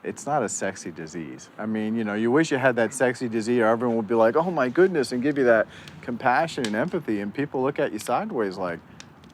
it's not a sexy disease. I mean, you know, you wish you had that sexy disease, or everyone would be like, oh my goodness, and give you that compassion and empathy, and people look at you sideways like,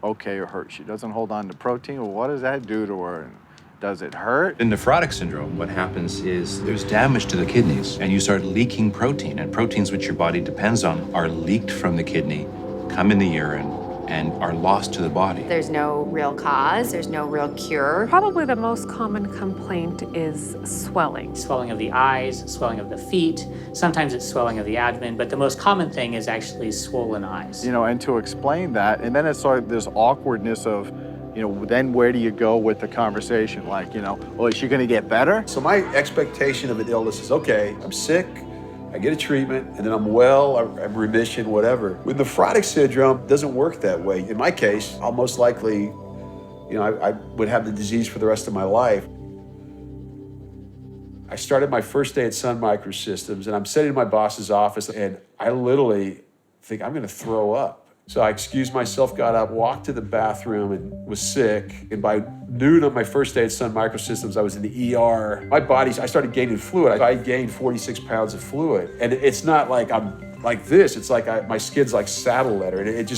okay, it hurts. She doesn't hold on to protein. Well, what does that do to her? And does it hurt? In nephrotic syndrome, what happens is there's damage to the kidneys, and you start leaking protein, and proteins which your body depends on are leaked from the kidney, come in the urine, and are lost to the body. There's no real cause, there's no real cure. Probably the most common complaint is swelling. Swelling of the eyes, swelling of the feet, sometimes it's swelling of the abdomen, but the most common thing is actually swollen eyes. You know, and to explain that, and then it's sort of this awkwardness of, you know, then where do you go with the conversation? Like, you know, well, is she gonna get better? So my expectation of an illness is, okay, I'm sick, I get a treatment, and then I'm well, I'm remission, whatever. With nephrotic syndrome, it doesn't work that way. In my case, I'll most likely, you know, I would have the disease for the rest of my life. I started my first day at Sun Microsystems, and I'm sitting in my boss's office, and I literally think I'm gonna throw up. So I excused myself, got up, walked to the bathroom, and was sick. And by noon on my first day at Sun Microsystems, I was in the ER. I started gaining fluid. I gained 46 pounds of fluid. And it's not like I'm like this. It's like my skin's like saddle leather. And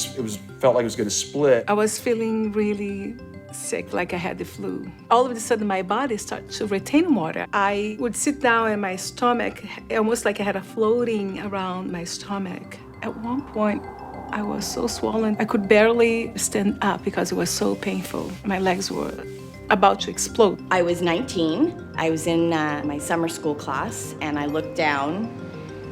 felt like it was gonna split. I was feeling really sick, like I had the flu. All of a sudden, my body started to retain water. I would sit down and my stomach, almost like I had a floating around my stomach. At one point, I was so swollen, I could barely stand up because it was so painful. My legs were about to explode. I was 19. I was in my summer school class, and I looked down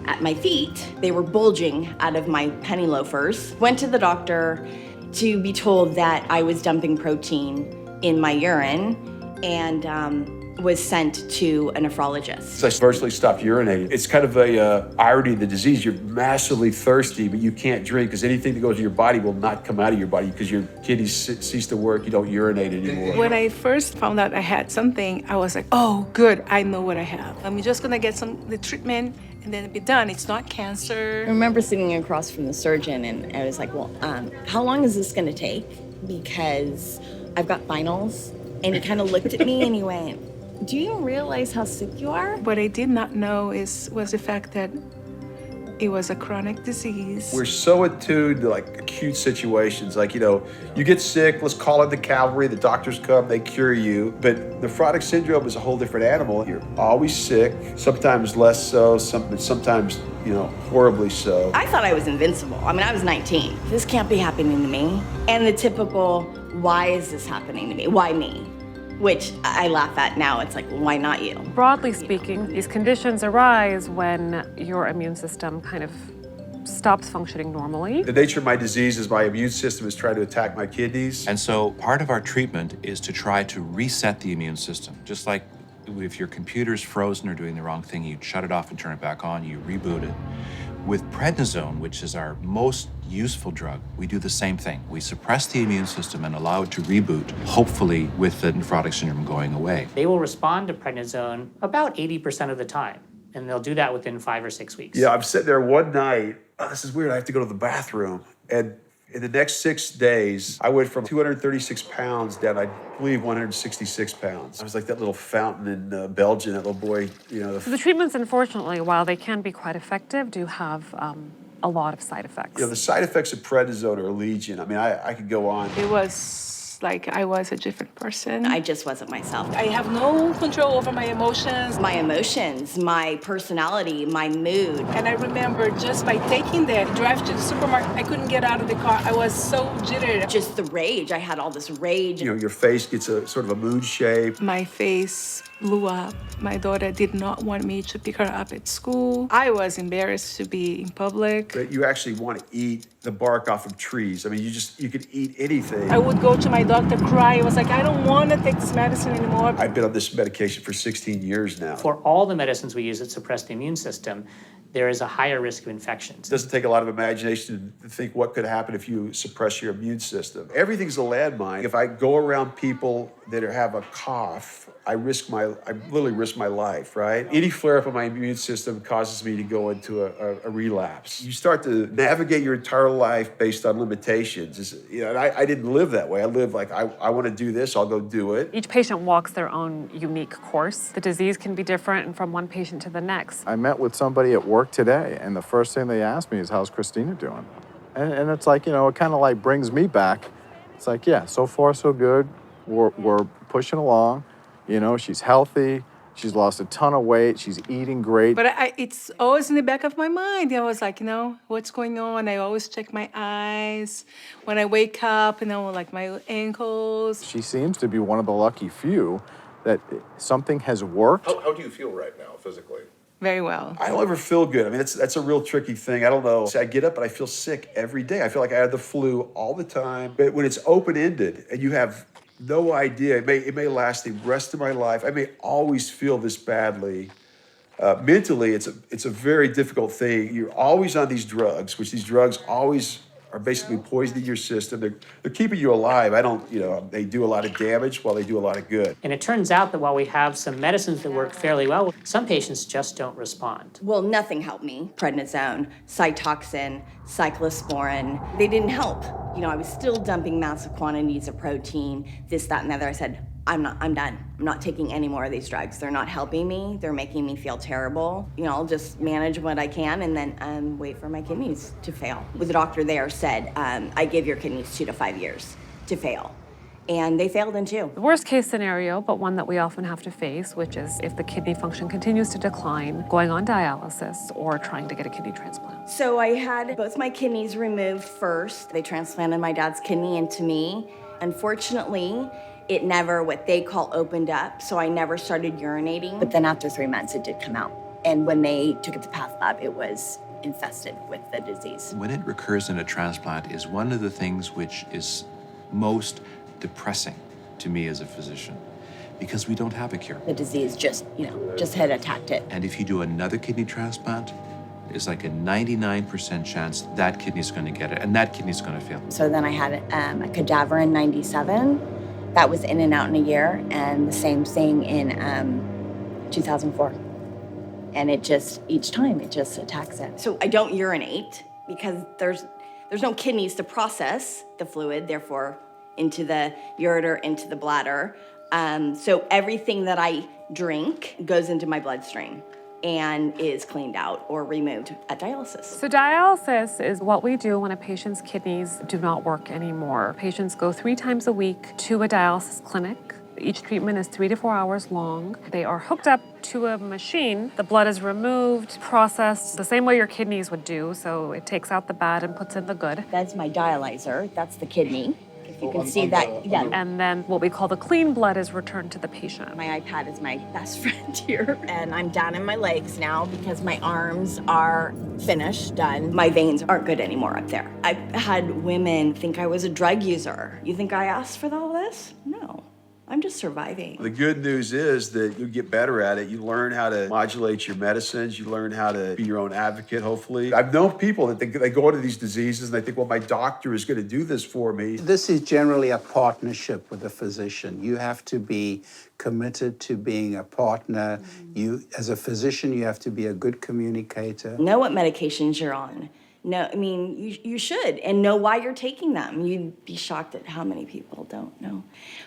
at my feet. They were bulging out of my penny loafers. Went to the doctor to be told that I was dumping protein in my urine, and was sent to a nephrologist. So I virtually stopped urinating. It's kind of a irony of the disease. You're massively thirsty, but you can't drink because anything that goes to your body will not come out of your body because your kidneys cease to work. You don't urinate anymore. When I first found out I had something, I was like, oh, good, I know what I have. I'm just gonna get the treatment and then be done. It's not cancer. I remember sitting across from the surgeon, and I was like, well, how long is this gonna take? Because I've got finals. And he kind of looked at me and he went, do you realize how sick you are? What I did not know was the fact that it was a chronic disease. We're so attuned to like acute situations. Like, you know, you get sick, let's call in the cavalry, the doctors come, they cure you. But nephrotic syndrome is a whole different animal. You're always sick, sometimes less so, sometimes, you know, horribly so. I thought I was invincible. I mean, I was 19. This can't be happening to me. And the typical, why is this happening to me? Why me? Which I laugh at now. It's like, well, why not you? Broadly speaking, these conditions arise when your immune system kind of stops functioning normally. The nature of my disease is my immune system is trying to attack my kidneys. And so part of our treatment is to try to reset the immune system. Just like if your computer's frozen or doing the wrong thing, you shut it off and turn it back on, you reboot it. With prednisone, which is our most useful drug, we do the same thing. We suppress the immune system and allow it to reboot, hopefully with the nephrotic syndrome going away. They will respond to prednisone about 80% of the time, and they'll do that within 5 or 6 weeks. Yeah, I'm sitting there one night, oh, this is weird, I have to go to the bathroom. And in the next 6 days, I went from 236 pounds down, I believe, 166 pounds. I was like that little fountain in Belgium, that little boy, you know. So the treatments, unfortunately, while they can be quite effective, do have a lot of side effects. You know, the side effects of prednisone are legion. I mean, I could go on. It was like I was a different person. I just wasn't myself. I have no control over my emotions. My emotions, my personality, my mood. And I remember just by taking that drive to the supermarket, I couldn't get out of the car. I was so jittered. Just the rage. I had all this rage. You know, your face gets a sort of a moon shape. My face blew up. My daughter did not want me to pick her up at school. I was embarrassed to be in public. But you actually want to eat the bark off of trees. I mean, you could eat anything. I would go to my doctor, cry. I was like, I don't want to take this medicine anymore. I've been on this medication for 16 years now. For all the medicines we use that suppress the immune system, there is a higher risk of infections. It doesn't take a lot of imagination to think what could happen if you suppress your immune system. Everything's a landmine. If I go around people that have a cough, I literally risk my life, right? Any flare-up of my immune system causes me to go into a relapse. You start to navigate your entire life based on limitations. And I didn't live that way. I lived like, I want to do this, I'll go do it. Each patient walks their own unique course. The disease can be different from one patient to the next. I met with somebody at work today, and the first thing they asked me is, how's Christina doing? And it's like, it kind of like brings me back. It's like, yeah, so far so good. We're pushing along. She's healthy. She's lost a ton of weight. She's eating great. But it's always in the back of my mind. I was like, what's going on? I always check my eyes. When I wake up, like my ankles. She seems to be one of the lucky few that something has worked. How do you feel right now, physically? Very well. I don't ever feel good. I mean, that's a real tricky thing. I don't know. I get up and I feel sick every day. I feel like I have the flu all the time. But when it's open-ended and you have no idea, it may last the rest of my life. I may always feel this badly. Mentally, it's a very difficult thing. You're always on these drugs, which these drugs always are basically poisoning your system. They're keeping you alive. They do a lot of damage while they do a lot of good. And it turns out that while we have some medicines that work fairly well, some patients just don't respond. Well, nothing helped me. Prednisone, Cytoxin, cyclosporin, they didn't help. I was still dumping massive quantities of protein, this, that, and the other. I said, I'm done. I'm not taking any more of these drugs. They're not helping me. They're making me feel terrible. I'll just manage what I can and then wait for my kidneys to fail. The doctor there said, I give your kidneys 2 to 5 years to fail. And they failed in 2. The worst case scenario, but one that we often have to face, which is if the kidney function continues to decline, going on dialysis or trying to get a kidney transplant. So I had both my kidneys removed first. They transplanted my dad's kidney into me. Unfortunately, it never, what they call, opened up, so I never started urinating. But then after 3 months, it did come out. And when they took it to path lab, it was infested with the disease. When it recurs in a transplant is one of the things which is most depressing to me as a physician, because we don't have a cure. The disease just had attacked it. And if you do another kidney transplant, it's like a 99% chance that kidney's going to get it, and that kidney's going to fail. So then I had a cadaver in 97. That was in and out in a year, and the same thing in 2004. And each time, it just attacks it. So I don't urinate because there's no kidneys to process the fluid, therefore into the ureter, into the bladder. So everything that I drink goes into my bloodstream and is cleaned out or removed at dialysis. So dialysis is what we do when a patient's kidneys do not work anymore. Patients go 3 times a week to a dialysis clinic. Each treatment is 3 to 4 hours long. They are hooked up to a machine. The blood is removed, processed the same way your kidneys would do. So it takes out the bad and puts in the good. That's my dialyzer. That's the kidney. If you can see that, yeah. And then what we call the clean blood is returned to the patient. My iPad is my best friend here. And I'm down in my legs now because my arms are finished, done. My veins aren't good anymore up there. I've had women think I was a drug user. You think I asked for all this? No. I'm just surviving. The good news is that you get better at it. You learn how to modulate your medicines. You learn how to be your own advocate, hopefully. I've known people that they go into these diseases and they think, well, my doctor is going to do this for me. This is generally a partnership with a physician. You have to be committed to being a partner. You, as a physician, you have to be a good communicator. Know what medications you're on. No, I mean, you should, and know why you're taking them. You'd be shocked at how many people don't know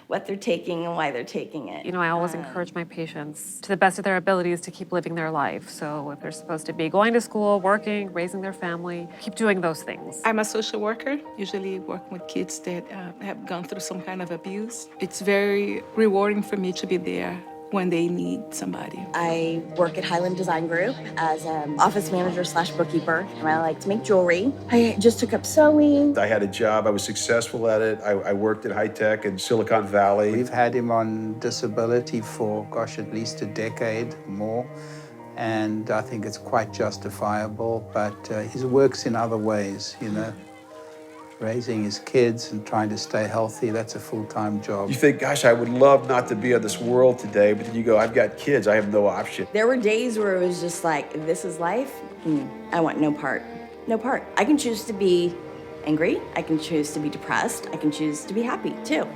what they're taking and why they're taking it. I always encourage my patients to the best of their abilities to keep living their life. So if they're supposed to be going to school, working, raising their family, keep doing those things. I'm a social worker, usually working with kids that have gone through some kind of abuse. It's very rewarding for me to be there when they need somebody. I work at Highland Design Group as an office manager / bookkeeper, and I like to make jewelry. I just took up sewing. I had a job. I was successful at it. I worked at high tech in Silicon Valley. We've had him on disability for, at least a decade more. And I think it's quite justifiable, but he works in other ways, raising his kids and trying to stay healthy, that's a full-time job. You think, gosh, I would love not to be on this world today, but then you go, I've got kids, I have no option. There were days where it was just like, if this is life, I want no part. No part. I can choose to be angry. I can choose to be depressed. I can choose to be happy, too.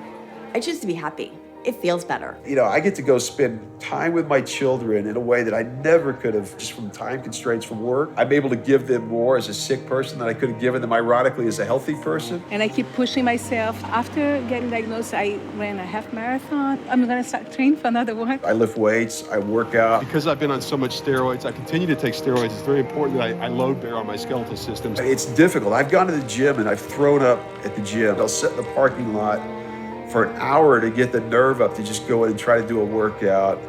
I choose to be happy. It feels better. You know, I get to go spend time with my children in a way that I never could have, just from time constraints from work. I'm able to give them more as a sick person than I could have given them, ironically, as a healthy person. And I keep pushing myself. After getting diagnosed, I ran a half marathon. I'm gonna start training for another one. I lift weights, I work out. Because I've been on so much steroids, I continue to take steroids. It's very important that I load bear on my skeletal systems. It's difficult. I've gone to the gym and I've thrown up at the gym. I'll sit in the parking lot for an hour to get the nerve up to just go in and try to do a workout,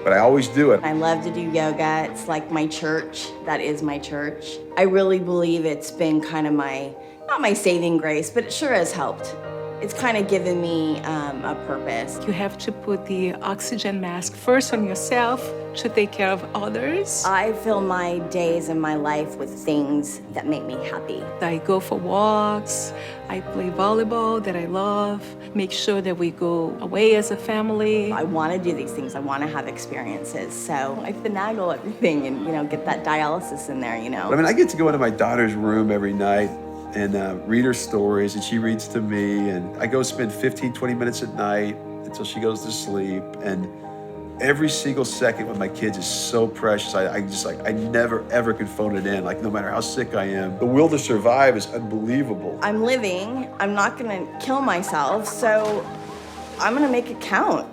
but I always do it. I love to do yoga. It's like my church. That is my church. I really believe it's been kind of not my saving grace, but it sure has helped. It's kind of given me a purpose. You have to put the oxygen mask first on yourself to take care of others. I fill my days and my life with things that make me happy. I go for walks, I play volleyball that I love, make sure that we go away as a family. I want to do these things. I want to have experiences. So I finagle everything and, get that dialysis in there, I mean, I get to go into my daughter's room every night and read her stories, and she reads to me, and I go spend 15, 20 minutes at night until she goes to sleep, and every single second with my kids is so precious. I never, ever could phone it in, no matter how sick I am. The will to survive is unbelievable. I'm living. I'm not going to kill myself, so I'm going to make it count.